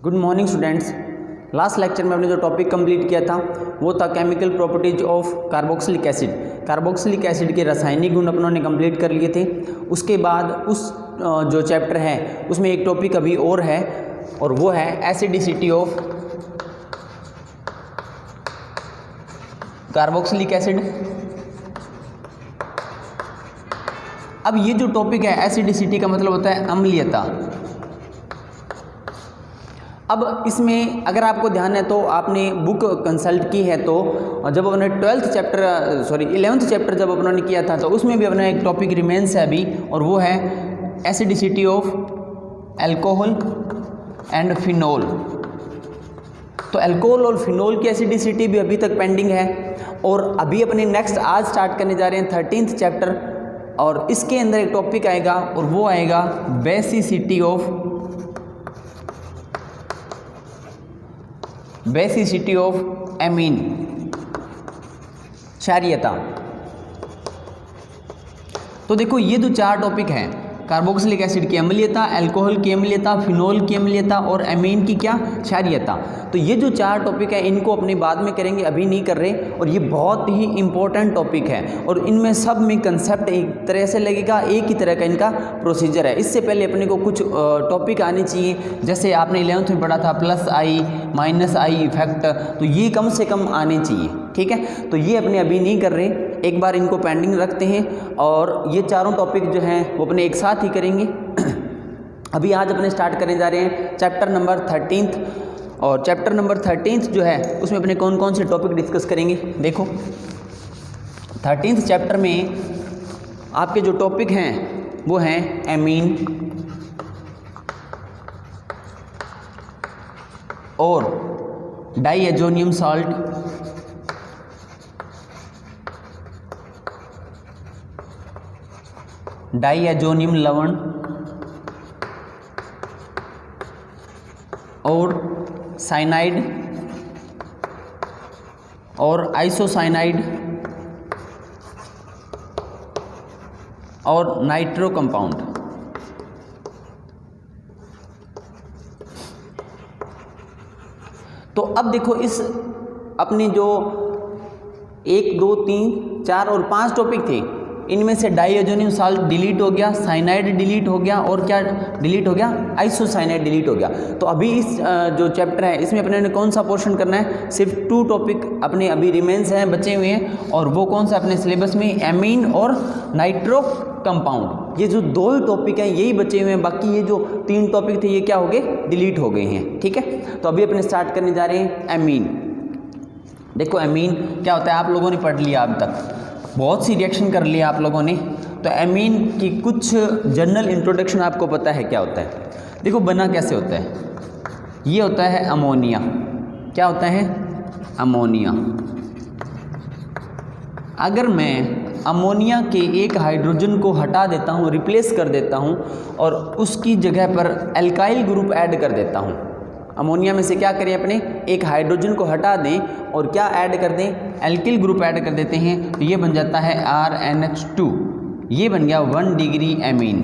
Good morning students. Last lecture में हमने जो टॉपिक कंप्लीट किया था वो था chemical properties of carboxylic acid. Carboxylic acid के रासायनिक गुण अपनों ने कंप्लीट कर लिए थे। उसके बाद उस जो चैप्टर है उसमें एक टॉपिक अभी और है और वो है एसिडिसिटी ऑफ कार्बोक्सिलिक एसिड। अब ये जो टॉपिक है एसिडिसिटी का मतलब होता है अम्लीयता। अब इसमें अगर आपको ध्यान है तो आपने बुक कंसल्ट की है तो जब अपने 11th चैप्टर जब अपनों ने किया था तो उसमें भी अपना एक टॉपिक रिमेंस है अभी और वो है एसिडिसिटी ऑफ अल्कोहल एंड फिनोल। तो अल्कोहल और फिनोल की एसिडिसिटी भी अभी तक पेंडिंग है और अभी अपने नेक्स्ट आज स्टार्ट करने जा रहे हैं 13th चैप्टर और इसके अंदर एक टॉपिक आएगा और वो आएगा बेसिसिटी ऑफ एमीन, क्षारीयता। तो देखो ये जो चार टॉपिक हैं कार्बोक्सिलिक एसिड की अम्लीयता, अल्कोहल की अम्लीयता, फिनोल की अम्लीयता और एमीन की क्या, क्षारीयता। तो ये जो चार टॉपिक है इनको अपने बाद में करेंगे, अभी नहीं कर रहे और ये बहुत ही इंपॉर्टेंट टॉपिक है और इनमें सब में कंसेप्ट एक तरह से लगेगा, एक ही तरह का इनका प्रोसीजर है। इससे पहले अपने को कुछ टॉपिक आने चाहिए, जैसे आपने 11th में पढ़ा था plus I minus I effect, तो ये कम से कम आने चाहिए। ठीक है, तो ये अपने अभी नहीं कर रहे, एक बार इनको पेंडिंग रखते हैं और ये चारों टॉपिक जो हैं वो अपने एक साथ ही करेंगे। अभी आज अपने स्टार्ट करने जा रहे हैं चैप्टर नंबर 13th और चैप्टर नंबर 13th जो है उसमें अपने कौन कौन से टॉपिक डिस्कस करेंगे। देखो 13th चैप्टर में आपके जो टॉपिक हैं वो हैं एमीन और डाईएजोनियम सॉल्ट, डाईएजोनियम लवण और साइनाइड और आइसोसाइनाइड और नाइट्रो कंपाउंड। तो अब देखो इस अपने जो 1 2 3 4 और 5 टॉपिक थे इनमें से डाईएजोनियम सॉल्ट डिलीट हो गया, साइनाइड डिलीट हो गया और क्या डिलीट हो गया, आइसोसाइनाइड डिलीट हो गया। तो अभी इस जो चैप्टर है इसमें अपने ने कौन सा पोर्शन करना है, सिर्फ 2 टॉपिक अपने अभी रिमेंस हैं, बचे हुए हैं और वो कौन सा अपने सिलेबस में एमीन और नाइट्रो कंपाउंड। ये जो 2 टॉपिक हैं यही बचे हुए हैं, बाकी ये जो 3 टॉपिक थे ये क्या हो गए, डिलीट हो गए हैं। ठीक है, तो अभी अपने स्टार्ट करने जा रहे हैं एमीन। देखो एमीन क्या होता है आप लोगों ने पढ़ लिया, अब तक बहुत सी रिएक्शन कर लिया आप लोगों ने। तो एमीन की कुछ जनरल इंट्रोडक्शन आपको पता है क्या होता है। देखो बना कैसे होता है, ये होता है अमोनिया। क्या होता है, अमोनिया। अगर मैं अमोनिया के एक हाइड्रोजन को हटा देता हूँ, रिप्लेस कर देता हूँ और उसकी जगह पर एल्काइल ग्रुप ऐड कर देता हूँ, अमोनिया में से क्या करें अपने एक हाइड्रोजन को हटा दें और क्या ऐड कर दें, एल्किल ग्रुप ऐड कर देते हैं, तो ये बन जाता है RNH2। ये बन गया 1 डिग्री एमीन।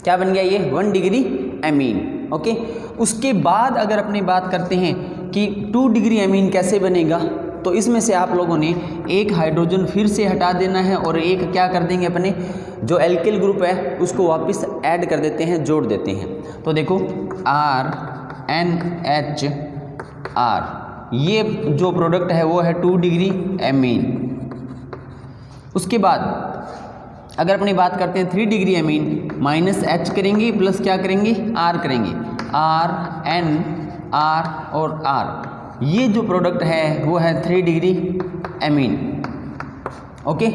क्या बन गया ये, 1 डिग्री एमीन। ओके, उसके बाद अगर अपनी बात करते हैं कि 2 डिग्री एमीन कैसे बनेगा, तो इसमें से आप लोगों ने एक हाइड्रोजन फिर से हटा देना है और एक क्या कर देंगे, अपने जो एल्किल ग्रुप है उसको वापस ऐड कर देते हैं, जोड़ देते हैं। तो देखो RNHR, ये जो प्रोडक्ट है वो है 2 डिग्री एमीन। उसके बाद अगर अपनी बात करते हैं 3 डिग्री एमीन, -H करेंगे प्लस क्या करेंगे, R करेंगे, RN R और R, ये जो प्रोडक्ट है वो है 3 डिग्री एमीन। ओके,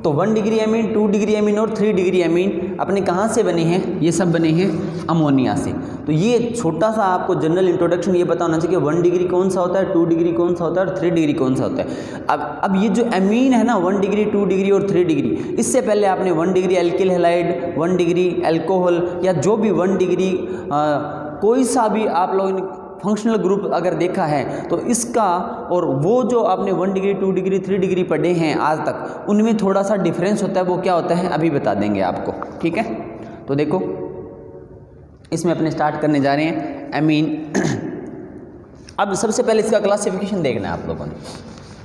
तो 1 डिग्री एमीन, 2 डिग्री एमीन और 3 डिग्री एमीन अपने कहाँ से बने हैं, ये सब बने हैं अमोनिया से। तो ये छोटा सा आपको जनरल इंट्रोडक्शन ये पता होना चाहिए कि 1 डिग्री कौन सा होता है, 2 डिग्री कौन सा होता है और 3 डिग्री कौन सा होता है। अब ये जो एमीन है ना, 1 डिग्री 2 डिग्री और 3 डिग्री, इससे पहले आपने 1 degree alkyl halide, 1 degree alcohol या जो भी 1 डिग्री कोई सा भी आप लोगों ने फंक्शनल ग्रुप अगर देखा है तो इसका और वो जो आपने 1 डिग्री 2 डिग्री 3 डिग्री पढ़े हैं आज तक, उनमें थोड़ा सा डिफरेंस होता है। वो क्या होता है अभी बता देंगे आपको, ठीक है। तो देखो इसमें अपने स्टार्ट करने जा रहे हैं एमीन। अब सबसे पहले इसका क्लासिफिकेशन देखना है आप लोगों ने।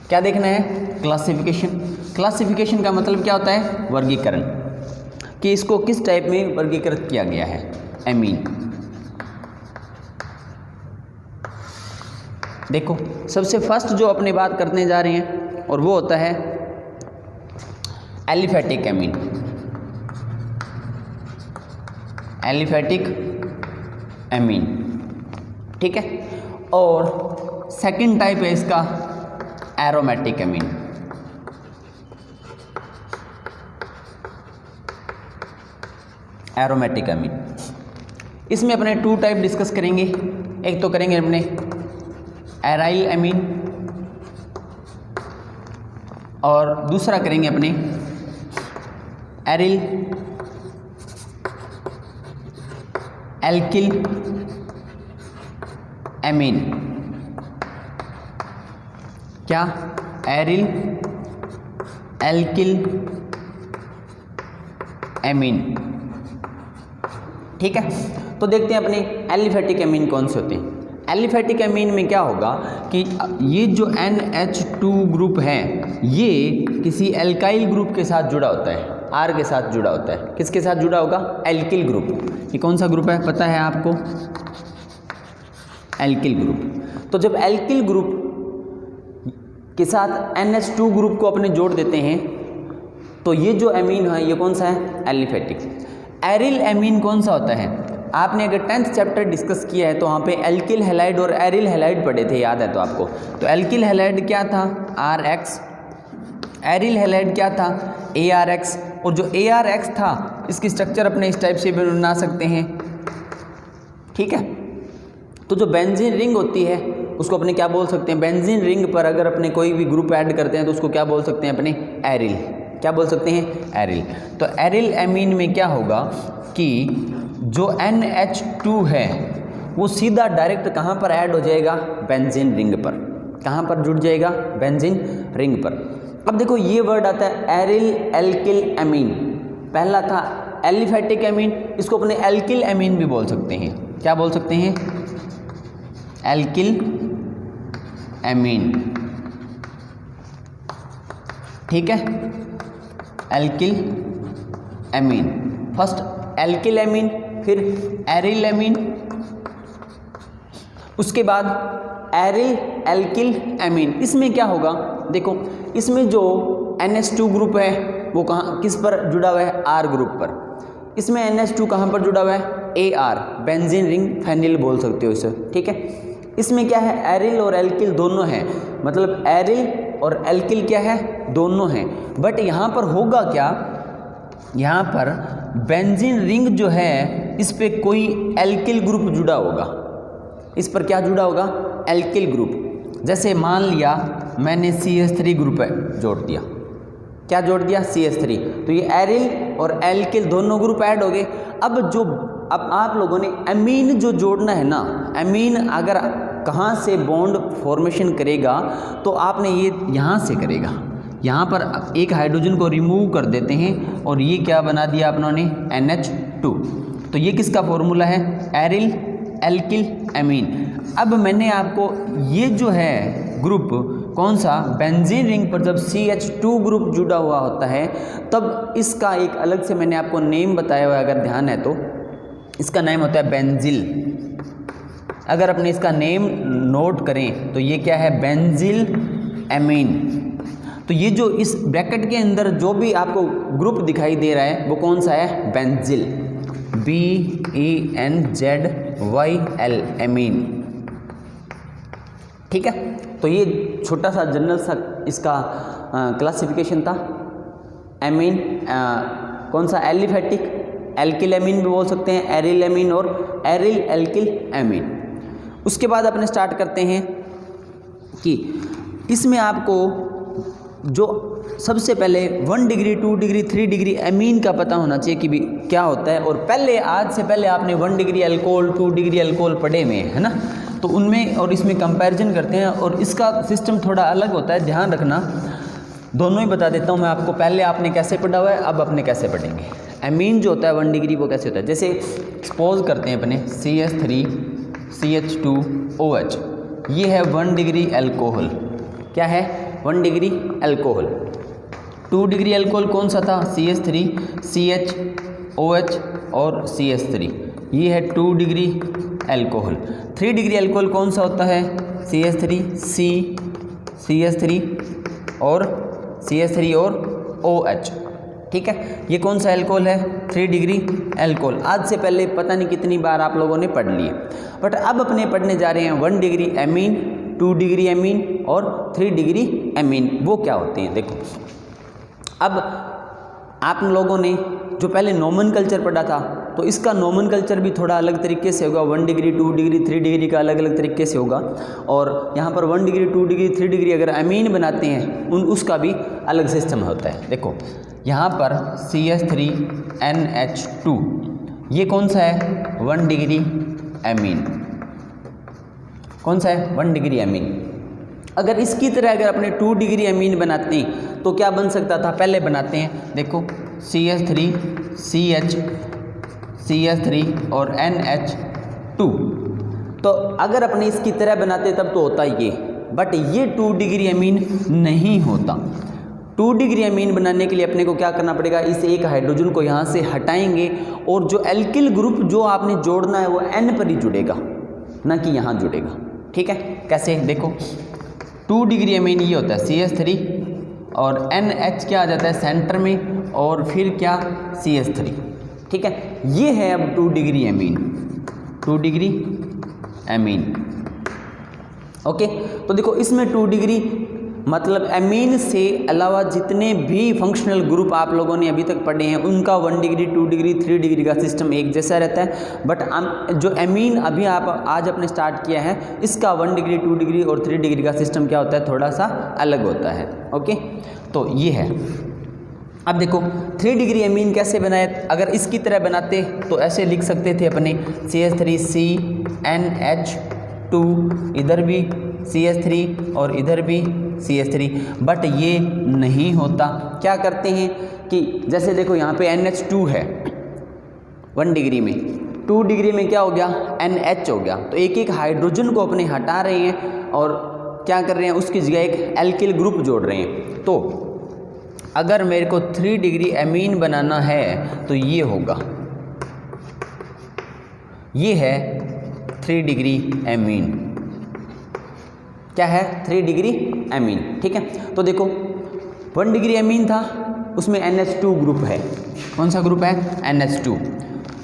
क्या देखना है? क्लासिफिकेशन। क्लासिफिकेशन का मतलब क्या होता है? वर्गीकरण, कि इसको किस टाइप में वर्गीकृत किया गया है एमीन। देखो सबसे फर्स्ट जो अपने बात करने जा रहे हैं और वो होता है एलिफेटिक एमीन। एलिफेटिक एमीन, ठीक है। और सेकंड टाइप है इसका एरोमेटिक एमीन। एरोमेटिक एमीन, इसमें अपने 2 टाइप डिस्कस करेंगे। एक तो करेंगे अपने एराइल एमीन और दूसरा करेंगे अपने एरिल एल्किल एमीन। क्या? एरिल एल्किल एमीन, ठीक है। तो देखते हैं अपने एलिफेटिक एमीन कौन से होते हैं। एलिफेटिक एमीन में क्या होगा कि ये जो NH2 ग्रुप है ये किसी एल्काइल ग्रुप के साथ जुड़ा होता है, R के साथ जुड़ा होता है। किसके साथ जुड़ा होगा? Alkyl group. ये कौन सा ग्रुप है पता है आपको? Alkyl group. तो जब एल्किल ग्रुप के साथ NH2 ग्रुप को अपने जोड़ देते हैं तो ये जो एमीन है ये कौन सा है? एलिफेटिक। एरिल एमीन कौन सा होता है? आपने अगर 10th चैप्टर डिस्कस किया है तो वहाँ पे एल्किल हैलाइड और एरिल हैलाइड पढ़े थे, याद है तो आपको। तो एल्किल हैलाइड क्या था? RX। एरिल हैलाइड क्या था? ARX। और जो ARX था इसकी स्ट्रक्चर अपने इस टाइप से भी बना सकते हैं, ठीक है। तो जो बेंजीन रिंग होती है उसको अपने क्या बोल सकते हैं? बेंजीन रिंग पर अगर अपने कोई भी ग्रुप ऐड करते हैं तो उसको क्या बोल सकते हैं? अपने एरिल। क्या बोल सकते हैं? एरिल। तो एरिल एमीन में क्या होगा कि जो NH2 है वो सीधा डायरेक्ट कहाँ पर ऐड हो जाएगा? बेंजीन रिंग पर। कहाँ पर जुड़ जाएगा? बेंजीन रिंग पर। अब देखो ये वर्ड आता है एरिल एल्किल एमीन। पहला था एलिफेटिक एमीन, इसको अपने एल्किल एमीन भी बोल सकते हैं। क्या बोल सकते हैं? एल्किल एमीन, ठीक है। Alkyl amine, first alkyl amine, फिर एरिल एमीन, उसके बाद एरिल एल्किल एमीन। इसमें क्या होगा? देखो इसमें जो NH2 ग्रुप है वो कहाँ किस पर जुड़ा हुआ है? R ग्रुप पर। इसमें NH2 कहाँ पर जुड़ा हुआ है? AR, बेंजीन रिंग फेनिल बोल सकते हो इसे, ठीक है। इसमें क्या है? एरिल और एल्किल दोनों हैं, मतलब एरिल और एल्किल क्या है? दोनों हैं। बट यहाँ पर होगा क्या? यहाँ पर बेंजीन रिंग जो है इस पे कोई एल्किल ग्रुप जुड़ा होगा। इस पर क्या जुड़ा होगा? Alkyl group. जैसे मान लिया मैंने CH3 ग्रुप जोड़ दिया। क्या जोड़ दिया? CH3। तो ये एरिल और एल्किल दोनों ग्रुप ऐड हो गए। अब आप लोगों ने एमीन जो जोड़ना है ना, एमीन अगर कहाँ से बॉन्ड फॉर्मेशन करेगा तो आपने ये यहाँ से करेगा। यहाँ पर एक हाइड्रोजन को रिमूव कर देते हैं और ये क्या बना दिया आपने? NH2। तो ये किसका फॉर्मूला है? Aryl alkyl amine. अब मैंने आपको ये जो है ग्रुप कौन सा? बेंजीन रिंग पर जब CH2 ग्रुप जुड़ा हुआ होता है तब इसका एक अलग से मैंने आपको नेम बताया हुआ है, अगर ध्यान है तो। इसका नेम होता है बेंजिल। अगर अपने इसका नेम नोट करें तो ये क्या है? Benzyl amine. तो ये जो इस ब्रैकेट के अंदर जो भी आपको ग्रुप दिखाई दे रहा है वो कौन सा है? बेंजिल। BENZYL एमीन, ठीक है। तो ये छोटा सा जनरल सा इसका क्लासिफिकेशन था। एमीन कौन सा? एलिफेटिक, एल्किल एमीन भी बोल सकते हैं, एरिल एमीन और एरिल एल्किल एमीन। उसके बाद अपने स्टार्ट करते हैं कि इसमें आपको जो सबसे पहले 1 डिग्री 2 डिग्री 3 डिग्री एमीन का पता होना चाहिए कि भी क्या होता है। और पहले आज से पहले आपने 1 डिग्री अल्कोहल 2 डिग्री अल्कोहल पढ़े में है ना, तो उनमें और इसमें कंपैरिजन करते हैं और इसका सिस्टम थोड़ा अलग होता है, ध्यान रखना। दोनों ही बता देता हूँ मैं आपको, पहले आपने कैसे पढ़ा हुआ है, अब अपने कैसे पढ़ेंगे। एमीन जो होता है 1 डिग्री वो कैसे होता है, जैसे सपोज करते हैं अपने CH3CH2OH, ये है 1 डिग्री एल्कोहल। क्या है? 1 डिग्री एल्कोहल। 2 डिग्री एल्कोहल कौन सा था? CH3CHOH और CH3, ये है 2 डिग्री एल्कोहल। 3 डिग्री एल्कोहल कौन सा होता है? CH3 और OH। ठीक है, ये कौन सा एल्कोहल है? 3 डिग्री एल्कोहल। आज से पहले पता नहीं कितनी बार आप लोगों ने पढ़ लिए, बट अब अपने पढ़ने जा रहे हैं 1 डिग्री एमीन, 2 डिग्री एमीन और 3 डिग्री एमीन। वो क्या होते हैं देखो। अब आप लोगों ने जो पहले नोमेनकल्चर पढ़ा था, तो इसका नोमेनकल्चर भी थोड़ा अलग तरीके से होगा। 1 डिग्री 2 डिग्री 3 डिग्री का अलग अलग तरीके से होगा, और यहाँ पर 1 डिग्री 2 डिग्री 3 डिग्री अगर एमीन बनाते हैं उसका भी अलग सिस्टम होता है। देखो यहाँ पर CH3NH2, ये कौन सा है? 1 डिग्री एमीन। कौन सा है? 1 डिग्री एमीन। अगर इसकी तरह अगर अपने 2 डिग्री एमीन बनाते हैं तो क्या बन सकता था? पहले बनाते हैं, देखो CH3 और NH2। तो अगर अपने इसकी तरह बनाते तब तो होता ये, बट ये 2 डिग्री एमीन नहीं होता। 2 डिग्री एमीन बनाने के लिए अपने को क्या करना पड़ेगा? इस एक हाइड्रोजन को यहाँ से हटाएंगे, और जो एल्किल ग्रुप जो आपने जोड़ना है वो N पर ही जुड़ेगा, ना कि यहाँ जुड़ेगा। ठीक है, कैसे? देखो 2 डिग्री एमीन ये होता है CH3 और NH क्या आ जाता है सेंटर में, और फिर क्या? CH3। ठीक है, ये है अब 2 degree amine, 2 degree amine. Okay, तो देखो इसमें 2 डिग्री मतलब एमीन से अलावा जितने भी फंक्शनल ग्रुप आप लोगों ने अभी तक पढ़े हैं उनका 1 डिग्री 2 डिग्री 3 डिग्री का सिस्टम एक जैसा रहता है, बट जो एमीन अभी आप आज अपने स्टार्ट किया है इसका 1 डिग्री 2 डिग्री और 3 डिग्री का सिस्टम क्या होता है? थोड़ा सा अलग होता है। ओके, तो ये है। अब देखो 3 डिग्री एमीन कैसे बनाए? अगर इसकी तरह बनाते तो ऐसे लिख सकते थे अपने CH3CNH2, इधर भी CH3 और इधर भी CH3, बट ये नहीं होता। क्या करते हैं कि जैसे देखो यहाँ पे NH2 है 1 डिग्री में, 2 डिग्री में क्या हो गया? NH हो गया। तो एक एक हाइड्रोजन को अपने हटा रहे हैं और क्या कर रहे हैं? उसकी जगह एक एल्किल ग्रुप जोड़ रहे हैं। तो अगर मेरे को 3 डिग्री एमीन बनाना है तो ये होगा, ये है 3 डिग्री एमीन। क्या है? 3 डिग्री एमीन। ठीक है, तो देखो 1 डिग्री एमीन था, उसमें NH2 ग्रुप है। कौन सा ग्रुप है? NH2।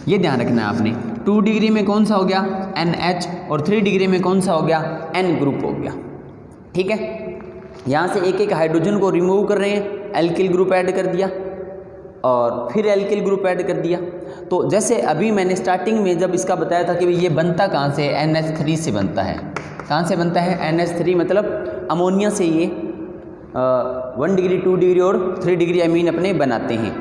ये ध्यान रखना है आपने। 2 डिग्री में कौन सा हो गया? NH, और 3 डिग्री में कौन सा हो गया? N ग्रुप हो गया। ठीक है, यहाँ से एक एक हाइड्रोजन को रिमूव कर रहे हैं, एल्किल ग्रुप ऐड कर दिया और फिर एल्किल ग्रुप ऐड कर दिया। तो जैसे अभी मैंने स्टार्टिंग में जब इसका बताया था कि ये बनता कहाँ से? NH3 से बनता है। कहाँ से बनता है? NH3 मतलब अमोनिया से ये 1 डिग्री 2 डिग्री और 3 डिग्री एमीन अपने बनाते हैं।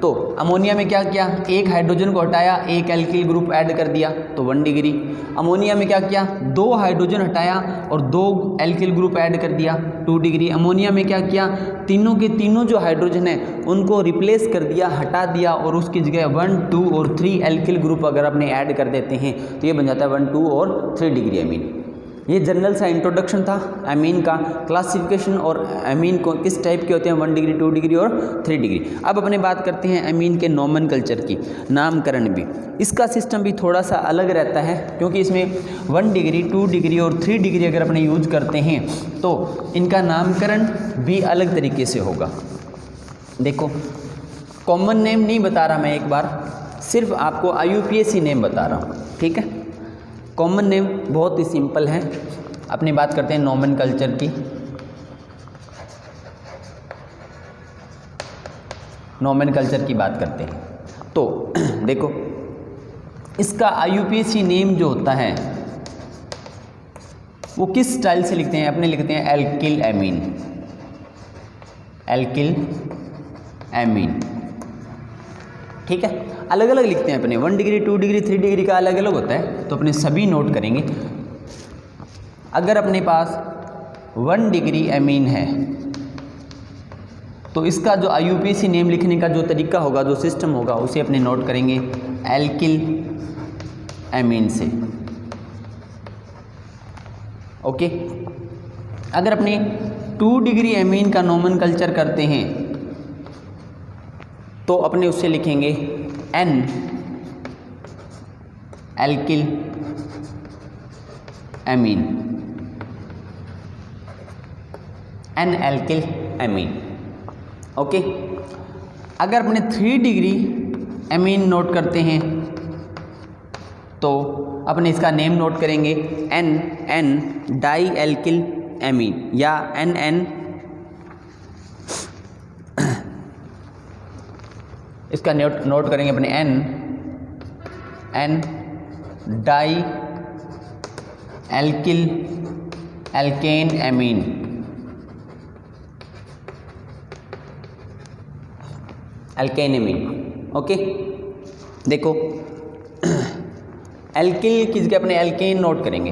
तो अमोनिया में क्या किया? एक हाइड्रोजन को हटाया, एक एल्किल ग्रुप ऐड कर दिया, तो 1 डिग्री। अमोनिया में क्या किया? 2 हाइड्रोजन हटाया और 2 एल्किल ग्रुप ऐड कर दिया, 2 डिग्री। अमोनिया में क्या किया? तीनों के तीनों जो हाइड्रोजन है उनको रिप्लेस कर दिया, हटा दिया, और उसकी जगह 1, 2 और 3 एल्किल ग्रुप अगर अपने ऐड कर देते हैं तो ये बन जाता है 1, 2 और 3 डिग्री एमीन। ये जनरल सा इंट्रोडक्शन था एमीन का, क्लासिफिकेशन और एमीन को किस टाइप के होते हैं, 1 डिग्री 2 डिग्री और 3 डिग्री। अब अपने बात करते हैं एमीन के नोमेनकल्चर की, नामकरण भी। इसका सिस्टम भी थोड़ा सा अलग रहता है, क्योंकि इसमें 1 डिग्री 2 डिग्री और 3 डिग्री अगर अपने यूज करते हैं तो इनका नामकरण भी अलग तरीके से होगा। देखो कॉमन नेम नहीं बता रहा मैं, एक बार सिर्फ आपको IUPAC नेम बता रहा हूँ। ठीक है, कॉमन नेम बहुत ही सिंपल है। अपनी बात करते हैं नोमेनकल्चर की। नोमेनकल्चर की बात करते हैं तो देखो इसका IUPAC नेम जो होता है वो किस स्टाइल से लिखते हैं? अपने लिखते हैं एल्किल एमीन, एल्किल एमीन। ठीक है, अलग अलग लिखते हैं अपने, 1 डिग्री 2 डिग्री 3 डिग्री का अलग अलग होता है, तो अपने सभी नोट करेंगे। अगर अपने पास 1 डिग्री एमीन है तो इसका जो IUPAC नेम लिखने का जो तरीका होगा, जो सिस्टम होगा, उसे अपने नोट करेंगे एल्किल एमीन से। ओके, अगर अपने 2 डिग्री एमीन का नोमेनक्लेचर करते हैं तो अपने उससे लिखेंगे N alkyl amine, N alkyl amine. Okay, अगर अपने 3 डिग्री एमीन नोट करते हैं तो अपने इसका नेम नोट करेंगे N डाई एल्किल एमीन या NN, इसका नोट करेंगे अपने N di alkyl alkane amine. Alkane amine. Okay, देखो एल्किल की जगह अपने एल्केन नोट करेंगे।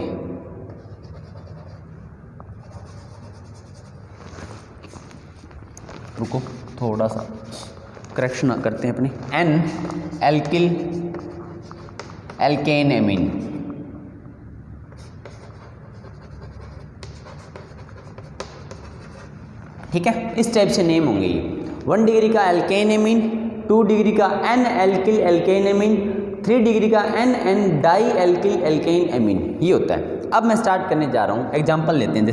रुको, थोड़ा सा करेक्शन करते हैं अपने N एल्किल एल्केन एमीन। ठीक है, इस टाइप से नेम होंगे ये। 1 डिग्री का एल्केन एमीन, 2 डिग्री का N alkyl alkane amine, 3 degree का NN di alkyl alkane amine, ये होता है। अब मैं स्टार्ट करने जा रहा हूँ, एग्जांपल लेते हैं।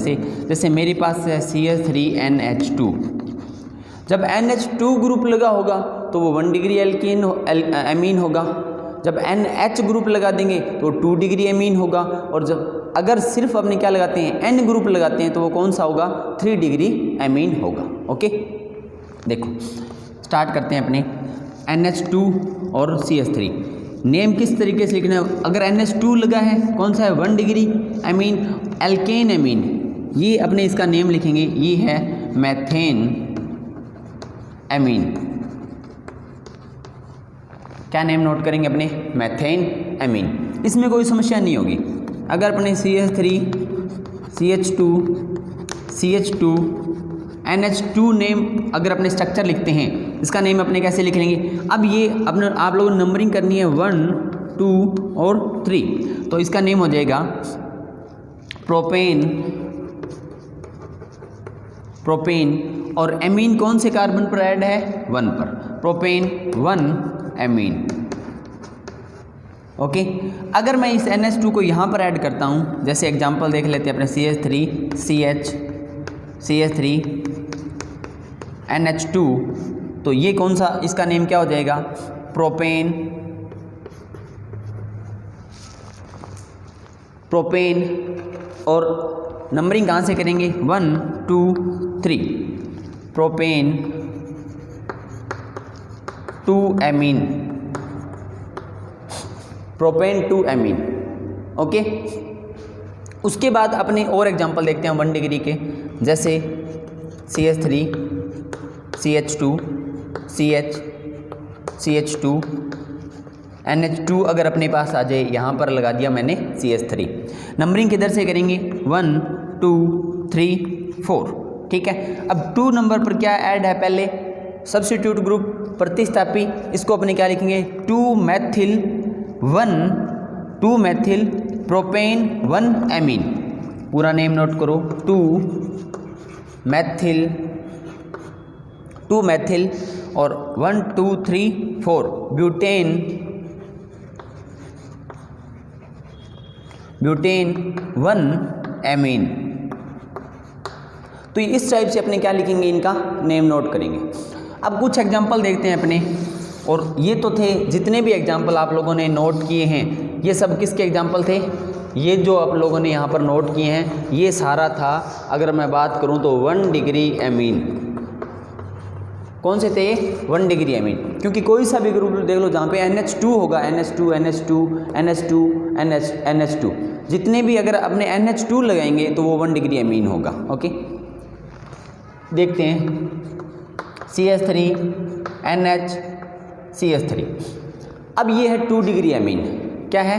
जैसे मेरे पास है CH3NH2। जब NH2 ग्रुप लगा होगा तो वो 1 डिग्री एल्केन एमीन होगा। जब NH ग्रुप लगा देंगे तो 2 डिग्री एमीन होगा। और जब अगर सिर्फ अपने क्या लगाते हैं, N ग्रुप लगाते हैं, तो वो कौन सा होगा, 3 डिग्री एमीन होगा। ओके, देखो स्टार्ट करते हैं अपने NH2 और CH3। नेम किस तरीके से लिखना है, अगर NH2 लगा है कौन सा है, 1 डिग्री एमीन एल्केन एमीन, ये अपने इसका नेम लिखेंगे, ये है मैथेन एमीन। क्या नेम नोट करेंगे अपने, मैथेन एमीन। इसमें कोई समस्या नहीं होगी। अगर अपने CH3 CH2 CH2 NH2 name अगर अपने स्ट्रक्चर लिखते हैं, इसका नेम अपने कैसे लिख लेंगे। अब ये अपने आप लोगों ने नंबरिंग करनी है 1 2 और 3, तो इसका नेम हो जाएगा प्रोपेन और एमीन कौन से कार्बन पर ऐड है, 1 पर, प्रोपेन 1 एमीन। ओके, अगर मैं इस NH2 को यहाँ पर ऐड करता हूँ, जैसे एग्जांपल देख लेते हैं अपने CH3 NH2, तो ये कौन सा, इसका नेम क्या हो जाएगा, प्रोपेन और नंबरिंग कहाँ से करेंगे, 1 2 3, propane 2 amine, propane 2 amine. Okay, उसके बाद अपने और एग्जांपल देखते हैं 1 डिग्री के, जैसे CH3 CH2 CH2 NH2 अगर अपने पास आ जाए, यहाँ पर लगा दिया मैंने CH3। नंबरिंग किधर से करेंगे, 1 2 3 4। ठीक है, अब 2 नंबर पर क्या ऐड है, पहले सब्स्टिट्यूट ग्रुप प्रतिस्थापी, इसको अपने क्या लिखेंगे, 2 मैथिल प्रोपेन 1 एमीन। पूरा नेम नोट करो, 2 मैथिल और 1 2 3 4 ब्यूटेन 1 एमीन। तो इस टाइप से अपने क्या लिखेंगे, इनका नेम नोट करेंगे। अब कुछ एग्जांपल देखते हैं अपने, और ये तो थे जितने भी एग्जांपल आप लोगों ने नोट किए हैं, ये सब किसके एग्जांपल थे, ये जो आप लोगों ने यहाँ पर नोट किए हैं, ये सारा था। अगर मैं बात करूँ तो 1 डिग्री एमीन, कौन से थे, 1 डिग्री एमीन, क्योंकि कोई सा भी ग्रुप देख लो जहाँ पे NH2 होगा, NH2 जितने भी अगर अपने NH2 लगाएंगे तो वो 1 डिग्री एमीन होगा। ओके, देखते हैं CH3 NH CH3। अब ये है 2 डिग्री एमीन, क्या है,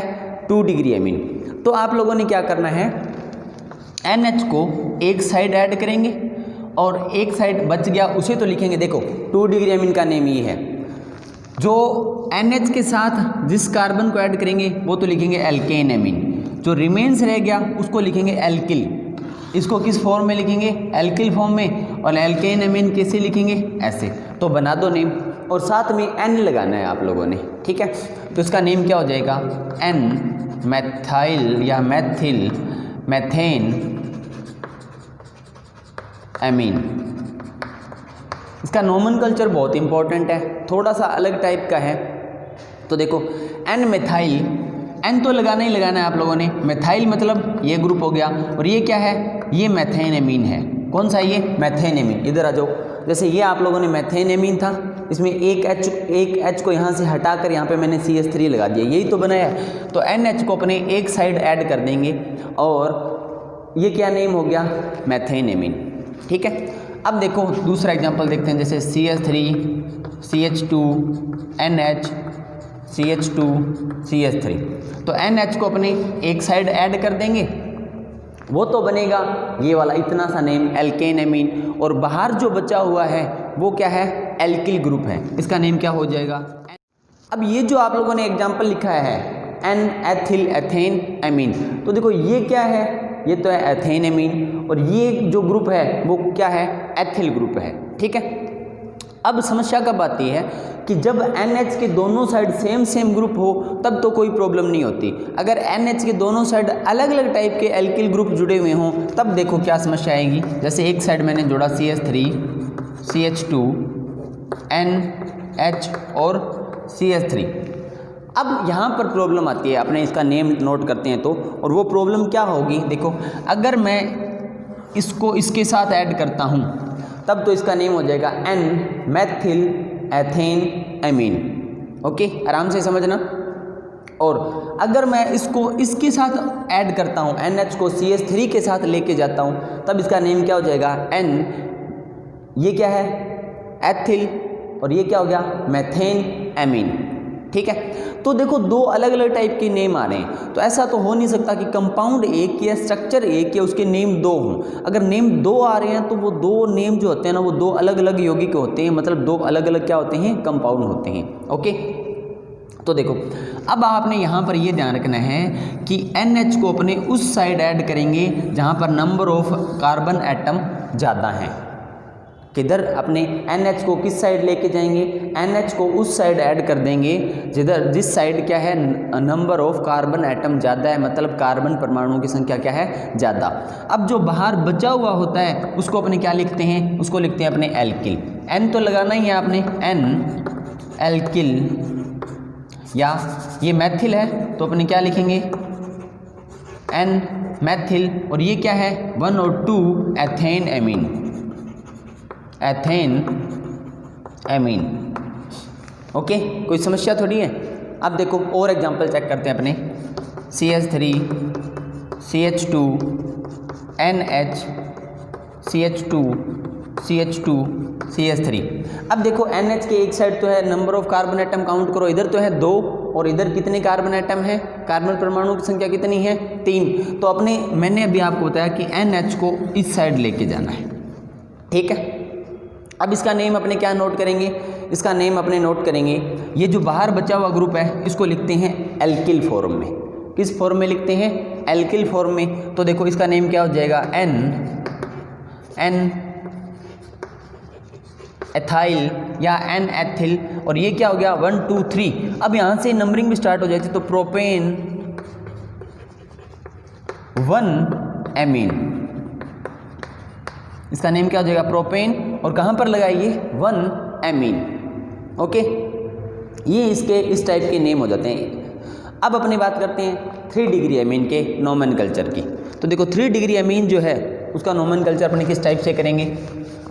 2 डिग्री एमीन। तो आप लोगों ने क्या करना है, NH को एक साइड ऐड करेंगे और एक साइड बच गया उसे तो लिखेंगे, देखो 2 डिग्री एमीन का नेम ये है। जो NH के साथ जिस कार्बन को ऐड करेंगे वो तो लिखेंगे एल्केन एमीन, जो रिमेन्स रह गया उसको लिखेंगे एल्किल। इसको किस फॉर्म में लिखेंगे? एल्किल फॉर्म में। और एल्केन एमीन कैसे लिखेंगे? ऐसे। तो बना दो नेम और साथ में N लगाना है आप लोगों ने, ठीक है। तो इसका नेम क्या हो जाएगा? N मैथाइल या मैथिल मैथेन एमीन। इसका नोमेनक्लेचर बहुत इंपॉर्टेंट है, थोड़ा सा अलग टाइप का है। तो देखो N मेथाइल, N तो लगाना ही लगाना है आप लोगों ने। मेथाइल मतलब ये ग्रुप हो गया, और ये क्या है? ये मैथेन एमीन है। कौन सा? ये मैथेन एमीन। इधर आ जाओ। जैसे ये आप लोगों ने मैथेन एमीन था, इसमें एक H को यहाँ से हटाकर यहाँ पे मैंने CH3 लगा दिया, यही तो बनाया। तो NH को अपने एक साइड ऐड कर देंगे और ये क्या नेम हो गया? मैथेन एमीन, ठीक है। अब देखो दूसरा एग्जांपल देखते हैं, जैसे CH3 CH2 NH CH2 CH3। तो NH को अपने एक साइड ऐड कर देंगे, वो तो बनेगा ये वाला इतना सा नेम एल्केन एमीन, और बाहर जो बचा हुआ है वो क्या है? एल्किल ग्रुप है। इसका नेम क्या हो जाएगा? अब ये जो आप लोगों ने एग्जांपल लिखा है N एथिल एथेन एमीन, तो देखो ये क्या है? ये तो है एथेन एमीन, और ये जो ग्रुप है वो क्या है? एथिल ग्रुप है, ठीक है। अब समस्या कब आती है कि जब NH के दोनों साइड सेम ग्रुप हो तब तो कोई प्रॉब्लम नहीं होती। अगर NH के दोनों साइड अलग अलग टाइप के एल्किल ग्रुप जुड़े हुए हों तब देखो क्या समस्या आएगी। जैसे एक साइड मैंने जोड़ा CH3 CH2 NH और CH3। अब यहाँ पर प्रॉब्लम आती है, अपने इसका नेम नोट करते हैं तो, और वो प्रॉब्लम क्या होगी? देखो अगर मैं इसको इसके साथ ऐड करता हूँ तब तो इसका नेम हो जाएगा N Maithil ethane amine. Okay, आराम से समझना। और अगर मैं इसको इसके साथ ऐड करता हूँ, NH को CH3 के साथ लेके जाता हूँ, तब इसका नेम क्या हो जाएगा? N, ये क्या है? एथिल, और ये क्या हो गया? मैथेन एमीन, ठीक है। तो देखो दो अलग अलग टाइप के नेम आ रहे हैं, तो ऐसा तो हो नहीं सकता कि कंपाउंड एक या स्ट्रक्चर एक या उसके नेम दो हों। अगर नेम दो आ रहे हैं तो वो दो नेम जो होते हैं ना, वो दो अलग अलग यौगिक होते हैं, मतलब दो अलग अलग क्या होते हैं? कंपाउंड होते हैं। ओके, तो देखो अब आपने यहाँ पर ये ध्यान रखना है कि NH को अपने उस साइड ऐड करेंगे जहाँ पर नंबर ऑफ कार्बन एटम ज़्यादा हैं। किधर? अपने NH को किस साइड लेके जाएंगे? NH को उस साइड ऐड कर देंगे जिस साइड क्या है? नंबर ऑफ कार्बन एटम ज़्यादा है, मतलब कार्बन परमाणुओं की संख्या क्या है? ज़्यादा। अब जो बाहर बचा हुआ होता है उसको अपने क्या लिखते हैं? उसको लिखते हैं अपने एल्किल। N तो लगाना ही है आपने, N एल्किल, या ये मैथिल है तो अपने क्या लिखेंगे? N मैथिल, और ये क्या है? 1 और 2 ethane amine, ethane amine. Okay, कोई समस्या थोड़ी है। अब देखो और एग्जांपल चेक करते हैं अपने। CH3 CH2 NH CH2 CH2 CH3। अब देखो NH के एक साइड तो है, number of carbon atom count करो, इधर तो है 2 और इधर कितने कार्बन एटम है? कार्बन परमाणु की संख्या कितनी है? 3। तो अपने मैंने अभी आपको बताया कि NH को इस साइड लेके जाना है, ठीक है। अब इसका नेम अपने क्या नोट करेंगे? इसका नेम अपने नोट करेंगे, ये जो बाहर बचा हुआ ग्रुप है इसको लिखते हैं एल्किल फॉर्म में। किस फॉर्म में लिखते हैं? एल्किल फॉर्म में। तो देखो इसका नेम क्या हो जाएगा? N एथाइल या N एथिल, और ये क्या हो गया? 1 2 3। अब यहाँ से नंबरिंग भी स्टार्ट हो जाती है, तो प्रोपेन 1 एमीन। इसका नेम क्या हो जाएगा? प्रोपेन, और कहाँ पर लगाइए? 1 एमीन। ओके, ये इसके इस टाइप के नेम हो जाते हैं। अब अपनी बात करते हैं 3 डिग्री एमीन के नोमेनक्लेचर की। तो देखो 3 डिग्री एमीन जो है उसका नोमेनक्लेचर अपने किस टाइप से करेंगे?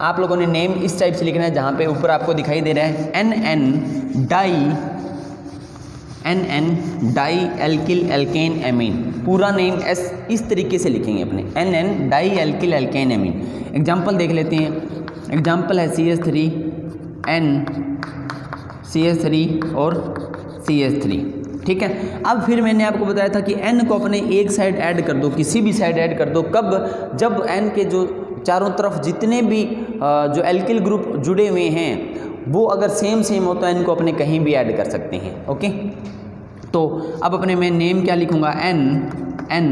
आप लोगों ने नेम इस टाइप से लिखना है जहाँ पे ऊपर आपको दिखाई दे रहा है NN di alkyl alkane amine. पूरा नेम इस तरीके से लिखेंगे अपने, NN di alkyl alkane amine. Example देख लेते हैं। एग्जाम्पल है CH3 N CH3 और CH3, ठीक है। अब फिर मैंने आपको बताया था कि N को अपने एक साइड ऐड कर दो, किसी भी साइड ऐड कर दो। कब? जब N के जो चारों तरफ जितने भी जो एल्किल ग्रुप जुड़े हुए हैं वो अगर सेम हो तो इनको अपने कहीं भी ऐड कर सकते हैं। ओके, तो अब अपने मैं नेम क्या लिखूँगा, एन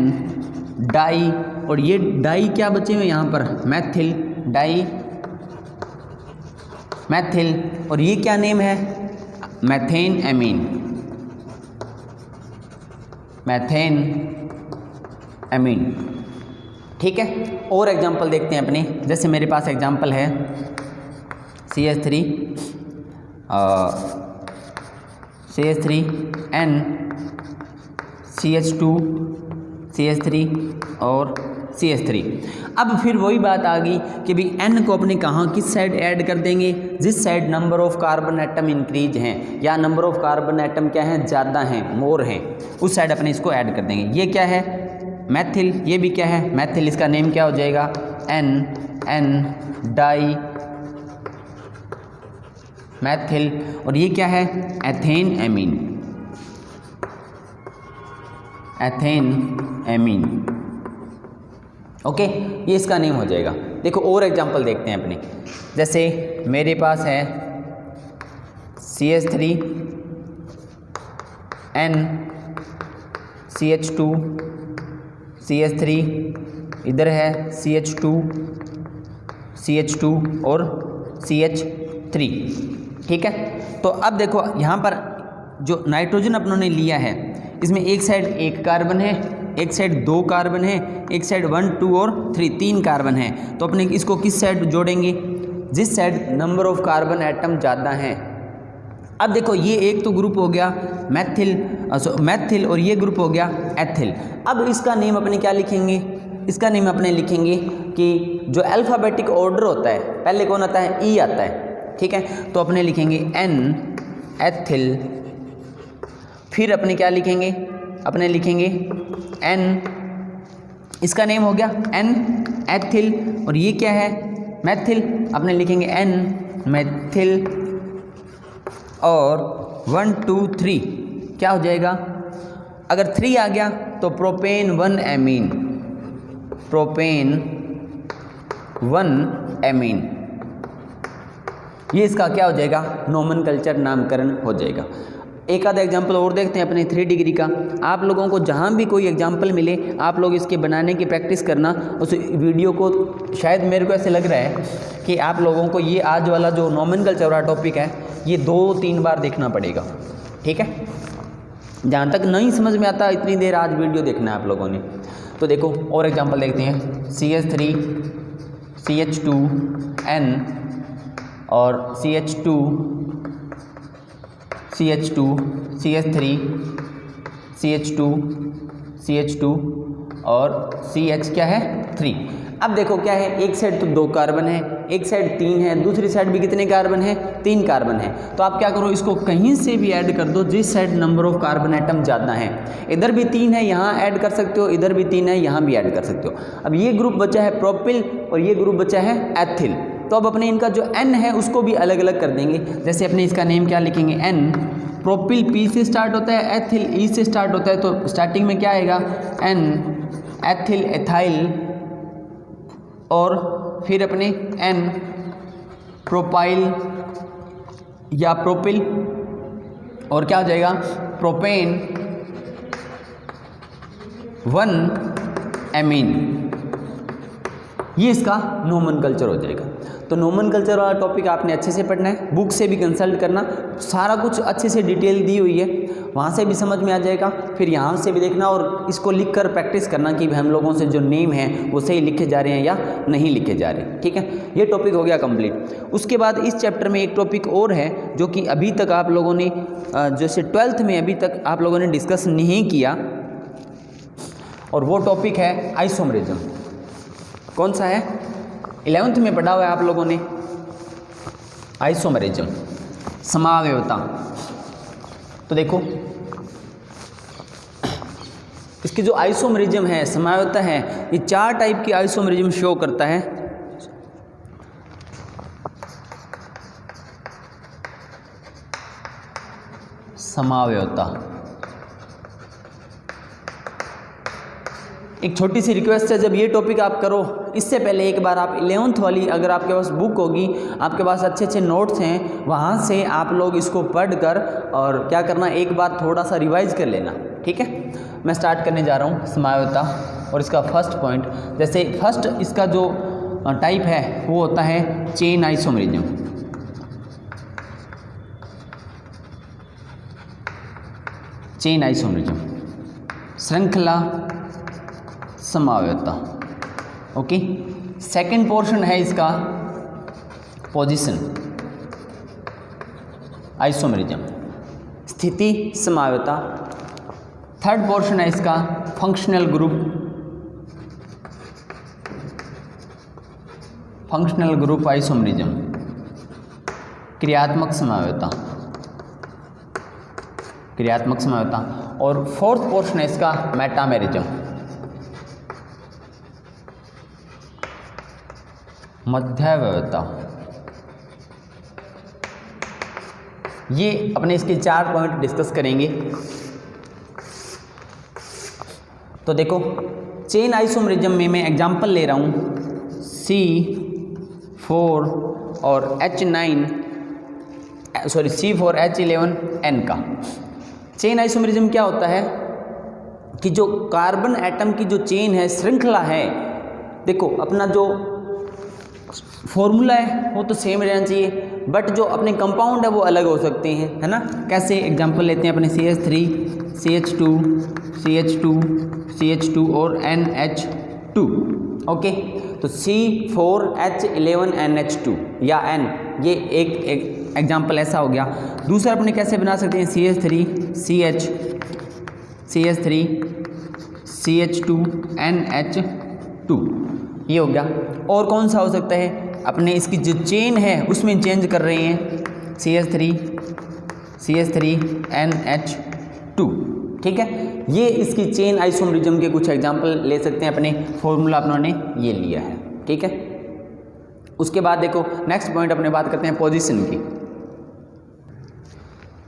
डाई, और ये डाई क्या बचे हुए यहाँ पर, मैथिल, डाई मैथिल, और ये क्या नेम है, मैथेन एमीन, मैथेन एमीन। ठीक है, और एग्जांपल देखते हैं अपने, जैसे मेरे पास एग्जांपल है CH3 N CH2 CH3 और CH3। अब फिर वही बात आ गई कि भाई N को अपने कहाँ किस साइड ऐड कर देंगे, जिस side number of carbon atom increase हैं या नंबर ऑफ कार्बन एटम क्या हैं, ज़्यादा हैं, मोर हैं, उस साइड अपने इसको ऐड कर देंगे। ये क्या है, मैथिल, ये भी क्या है, मैथिल, इसका नेम क्या हो जाएगा, N डाई मैथिल, और ये क्या है, ethane amine, ethane amine. Okay, ये इसका नेम हो जाएगा। देखो और एग्जांपल देखते हैं अपने, जैसे मेरे पास है CH3 N CH2 CH3, इधर है CH2 CH2 और CH3। ठीक है, तो अब देखो यहाँ पर जो नाइट्रोजन अपनों ने लिया है इसमें एक साइड एक कार्बन है, एक साइड 2 कार्बन है, एक साइड 1 2 और 3 कार्बन है। तो अपने इसको किस साइड जोड़ेंगे, जिस side number of carbon atom ज़्यादा हैं। अब देखो ये एक तो ग्रुप हो गया मैथिल और ये ग्रुप हो गया एथिल। अब इसका नेम अपने क्या लिखेंगे, इसका नेम अपने लिखेंगे कि जो अल्फ़ाबेटिक ऑर्डर होता है पहले कौन आता है, ई आता है। ठीक है, तो अपने लिखेंगे N एथिल, फिर अपने क्या लिखेंगे, अपने लिखेंगे N, इसका नेम हो गया N एथिल, और ये क्या है, मैथिल, अपने लिखेंगे N मैथिल, और 1 2 3 क्या हो जाएगा, अगर 3 आ गया तो प्रोपेन 1 एमीन, प्रोपेन 1 एमीन, ये इसका क्या हो जाएगा, नोमेनकल्चर नामकरण हो जाएगा। एक आधा एग्जाम्पल और देखते हैं अपने 3 डिग्री का। आप लोगों को जहाँ भी कोई एग्जाम्पल मिले आप लोग इसके बनाने की प्रैक्टिस करना। उस वीडियो को शायद मेरे को ऐसे लग रहा है कि आप लोगों को ये आज वाला जो नोमेनकल्चर वाला टॉपिक है ये 2-3 बार देखना पड़ेगा। ठीक है, जहाँ तक नहीं समझ में आता इतनी देर आज वीडियो देखना है आप लोगों ने। तो देखो और एग्जाम्पल देखते हैं, CH3 CH2 N और CH2 CH3 CH2 CH2 और CH क्या है 3। अब देखो क्या है, एक साइड तो 2 कार्बन है, एक साइड 3 है, दूसरी साइड भी कितने कार्बन है, 3 कार्बन है। तो आप क्या करो, इसको कहीं से भी ऐड कर दो जिस side number of carbon atom ज़्यादा है। इधर भी 3 है, यहाँ ऐड कर सकते हो, इधर भी 3 है, यहाँ भी ऐड कर सकते हो। अब ये ग्रुप बचा है प्रोपिल और ये ग्रुप बचा है एथिल। तो अब अपने इनका जो N है उसको भी अलग अलग कर देंगे। जैसे अपने इसका नेम क्या लिखेंगे, N, प्रोपिल P से स्टार्ट होता है, एथिल E से स्टार्ट होता है, तो स्टार्टिंग में क्या आएगा, N एथिल एथाइल, और फिर अपने N प्रोपाइल या प्रोपिल, और क्या हो जाएगा, प्रोपेन 1 एमीन। ये इसका नोमेनकल्चर हो जाएगा। तो नोमेनकल्चर वाला टॉपिक आपने अच्छे से पढ़ना है, बुक से भी कंसल्ट करना, सारा कुछ अच्छे से डिटेल दी हुई है, वहाँ से भी समझ में आ जाएगा। फिर यहाँ से भी देखना और इसको लिखकर प्रैक्टिस करना कि हम लोगों से जो नेम है वो सही लिखे जा रहे हैं या नहीं लिखे जा रहे। ठीक है, ये टॉपिक हो गया कंप्लीट। उसके बाद इस चैप्टर में एक टॉपिक और है जो कि अभी तक आप लोगों ने जैसे 12th में अभी तक आप लोगों ने डिस्कस नहीं किया, और वो टॉपिक है आइसोमरिज्म। कौन सा है, 11th में पढ़ा हुआ है आप लोगों ने, आइसोमरिज्म, समावयवता। तो देखो इसकी जो आइसोमरिज्म है, समावयवता है, ये 4 टाइप की आइसोमरिज्म शो करता है। समावयवता, एक छोटी सी रिक्वेस्ट है, जब ये टॉपिक आप करो इससे पहले एक बार आप 11th वाली अगर आपके पास बुक होगी, आपके पास अच्छे अच्छे नोट्स हैं, वहाँ से आप लोग इसको पढ़ कर और क्या करना, एक बार थोड़ा सा रिवाइज कर लेना, ठीक है। मैं स्टार्ट करने जा रहा हूँ समायोता, और इसका फर्स्ट पॉइंट, जैसे फर्स्ट इसका जो टाइप है वो होता है चेन आइसोमेरिज्म। चेन आइसोमेरिज्म, श्रृंखला समायोता, ओके। सेकंड पोर्शन है इसका पोजीशन आइसोमेरिज्म, स्थिति समायोता। थर्ड पोर्शन है इसका फंक्शनल ग्रुप आइसोमेरिज्म, क्रियात्मक समायोता। और फोर्थ पोर्शन है इसका मेटामेरिज्म, मध्यावयवता। ये अपने इसके 4 पॉइंट डिस्कस करेंगे। तो देखो चेन आइसोमेरिज्म में मैं एग्जांपल ले रहा हूँ C4 और C4H11N का। चेन आइसोमेरिज्म क्या होता है कि जो कार्बन एटम की जो चेन है, श्रृंखला है, देखो अपना जो फॉर्मूला है वो तो सेम रहना चाहिए, बट जो अपने कंपाउंड है वो अलग हो सकते हैं, है ना। कैसे, एग्जांपल लेते हैं अपने CH3 CH2 CH2 CH2 और NH2, ओके। तो C4H11NH2 या N, ये एक एग्जांपल ऐसा हो गया। दूसरा अपने कैसे बना सकते हैं, CH3 CH2 NH2, ये हो गया। और कौन सा हो सकता है, अपने इसकी जो चेन है उसमें चेंज कर रहे हैं, CH3 NH2, ठीक है। ये इसकी चेन आइसोमेरिज्म के कुछ एग्जांपल ले सकते हैं, अपने फॉर्मूला अपनों ने ये लिया है, ठीक है। उसके बाद देखो नेक्स्ट पॉइंट अपने बात करते हैं पोजीशन की।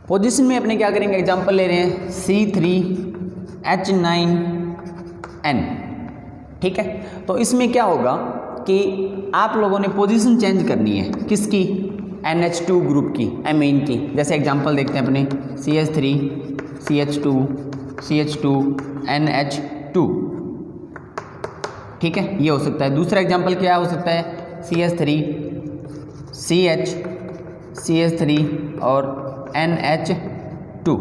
पोजीशन में अपने क्या करेंगे, एग्जांपल ले रहे हैं C3H9N, ठीक है। तो इसमें क्या होगा कि आप लोगों ने पोजीशन चेंज करनी है, किसकी, NH2 ग्रुप की, एमीन की। जैसे एग्जांपल देखते हैं अपने CH3 CH2 NH2, ठीक है, ये हो सकता है। दूसरा एग्जांपल क्या हो सकता है, CH3 CH3 और NH2,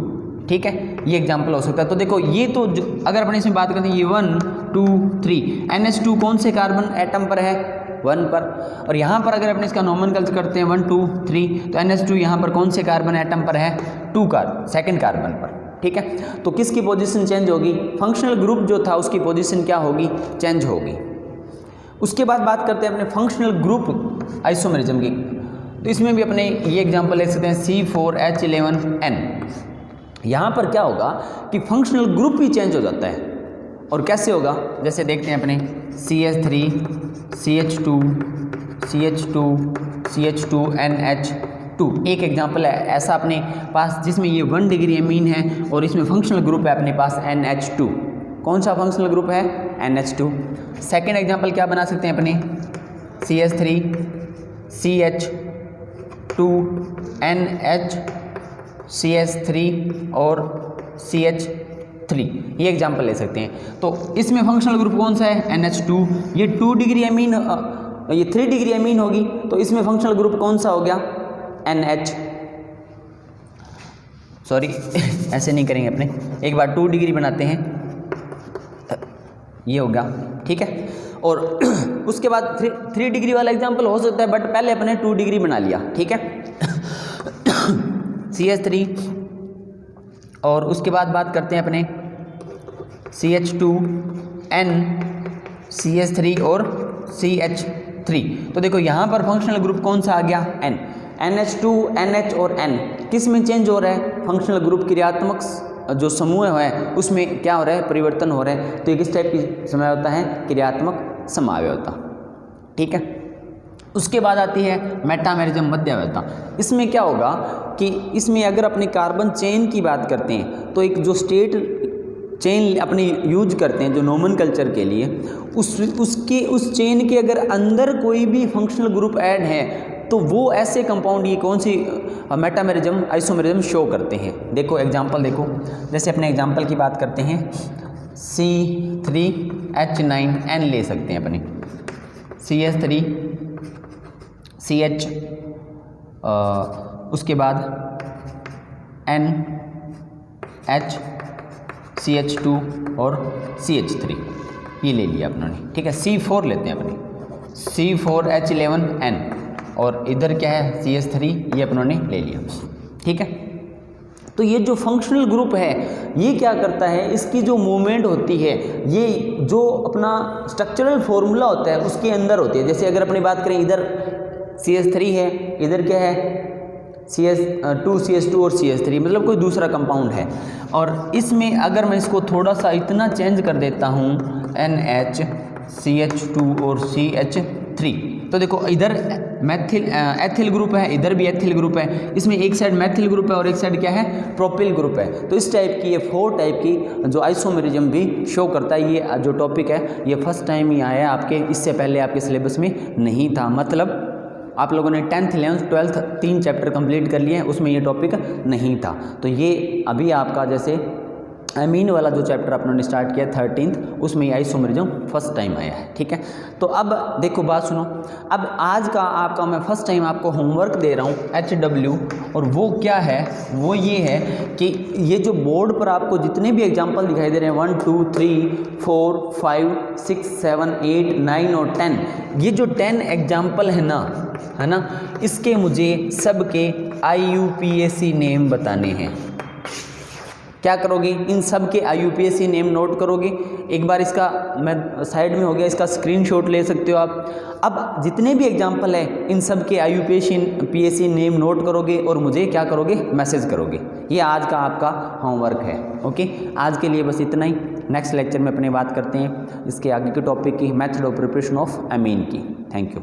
ठीक है, ये एग्जांपल हो सकता है। तो देखो ये तो अगर अपने इसमें बात करते हैं, ये 1 2 3 NH2 कौन से कार्बन एटम पर है, 1 पर। और यहाँ पर अगर अपने इसका नॉमेनक्लेचर करते हैं 1 2 3, तो NH2 यहाँ पर कौन से कार्बन एटम पर है, 2 सेकंड कार्बन पर, ठीक है। तो किसकी पोजीशन चेंज होगी, फंक्शनल ग्रुप जो था उसकी पोजीशन क्या होगी, चेंज होगी। उसके बाद बात करते हैं अपने फंक्शनल ग्रुप आइसोमेरिज्म की। तो इसमें भी अपने ये एग्जांपल ले सकते हैं C4H11N। यहाँ पर क्या होगा कि फंक्शनल ग्रुप ही चेंज हो जाता है। और कैसे होगा, जैसे देखते हैं अपने CH3 CH2 NH2, एक एग्जांपल है ऐसा अपने पास जिसमें ये 1 डिग्री एमीन है और इसमें फंक्शनल ग्रुप है अपने पास NH2। कौन सा फंक्शनल ग्रुप है, NH2। सेकेंड एग्जांपल क्या बना सकते हैं अपने CH3 CH2 NH CH3 और CH3, ये एग्जांपल ले सकते हैं। तो इसमें फंक्शनल ग्रुप कौन सा है, NH2। ये 2 डिग्री एमीन, ये 3 डिग्री एमीन होगी, तो इसमें फंक्शनल ग्रुप कौन सा हो गया, NH। सॉरी ऐसे नहीं करेंगे अपने, एक बार 2 डिग्री बनाते हैं, ये हो गया, ठीक है। और उसके बाद 3 डिग्री वाला एग्जांपल हो सकता है, बट पहले अपने 2 डिग्री बना लिया, ठीक है। CH3 और उसके बाद बात करते हैं अपने CH2N CH3 और CH3। तो देखो यहाँ पर फंक्शनल ग्रुप कौन सा आ गया, N। NH2 NH और N किस में चेंज हो रहा है, फंक्शनल ग्रुप क्रियात्मक जो समूह है उसमें क्या हो रहा है, परिवर्तन हो रहा है। तो ये किस टाइप की समायोता है, क्रियात्मक समायोता, ठीक है। उसके बाद आती है मेटामेरिज्म, मध्यावयवता। इसमें क्या होगा कि इसमें अगर अपने कार्बन चेन की बात करते हैं तो एक जो स्टेट चेन अपनी यूज करते हैं जो नोमेनक्लेचर के लिए, उस चेन के अगर अंदर कोई भी फंक्शनल ग्रुप ऐड है तो वो ऐसे कंपाउंड ये कौन सी मेटामेरिज्म आइसोमेरिज्म शो करते हैं। देखो एग्जांपल देखो, जैसे अपने एग्जांपल की बात करते हैं C3H9N ले सकते हैं अपने CH3CH उसके बाद NH CH2 और CH3 ये ले लिया अपनों ने, ठीक है। C4 लेते हैं अपने C4H11N और इधर क्या है CH3 ये अपनों ने ले लिया, ठीक है। तो ये जो फंक्शनल ग्रुप है ये क्या करता है, इसकी जो मूवमेंट होती है ये जो अपना स्ट्रक्चरल फॉर्मूला होता है उसके अंदर होती है। जैसे अगर अपनी बात करें इधर CH3 है, इधर क्या है CH2 और CH3 मतलब कोई दूसरा कंपाउंड है, और इसमें अगर मैं इसको थोड़ा सा इतना चेंज कर देता हूँ NH CH2 और CH3 तो देखो इधर एथिल ग्रुप है, इधर भी एथिल ग्रुप है, इसमें एक साइड मैथिल ग्रुप है और एक साइड क्या है प्रोपिल ग्रुप है। तो इस टाइप की ये 4 टाइप की जो आइसोमेरिज्म भी शो करता है। ये जो टॉपिक है ये फर्स्ट टाइम ही आया आपके, इससे पहले आपके सिलेबस में नहीं था। मतलब आप लोगों ने 10th 11th 12th 3 chapter complete कर लिए हैं, उसमें ये टॉपिक नहीं था। तो ये अभी आपका जैसे एमीन वाला जो चैप्टर आपने स्टार्ट किया 13th उसमें ये आइसोमेरिज्म फर्स्ट टाइम आया है, ठीक है। तो अब देखो बात सुनो, अब आज का आपका मैं फर्स्ट टाइम आपको होमवर्क दे रहा हूँ HW, और वो क्या है, वो ये है कि ये जो बोर्ड पर आपको जितने भी एग्जाम्पल दिखाई दे रहे हैं 1 2 3 4 5 6 7 8 9 और 10, ये जो 10 एग्जाम्पल है ना, इसके मुझे सबके IUPAC नेम बताने हैं। क्या करोगे, इन सब के IUPAC नेम नोट करोगे। एक बार इसका मैं साइड में हो गया, इसका स्क्रीनशॉट ले सकते हो आप। अब जितने भी एग्जाम्पल है इन सब के IUPAC नेम नोट करोगे और मुझे क्या करोगे, मैसेज करोगे। ये आज का आपका होमवर्क है, ओके। आज के लिए बस इतना ही, नेक्स्ट लेक्चर में अपने बात करते हैं इसके आगे के टॉपिक की, method of preparation of amine की। Thank you.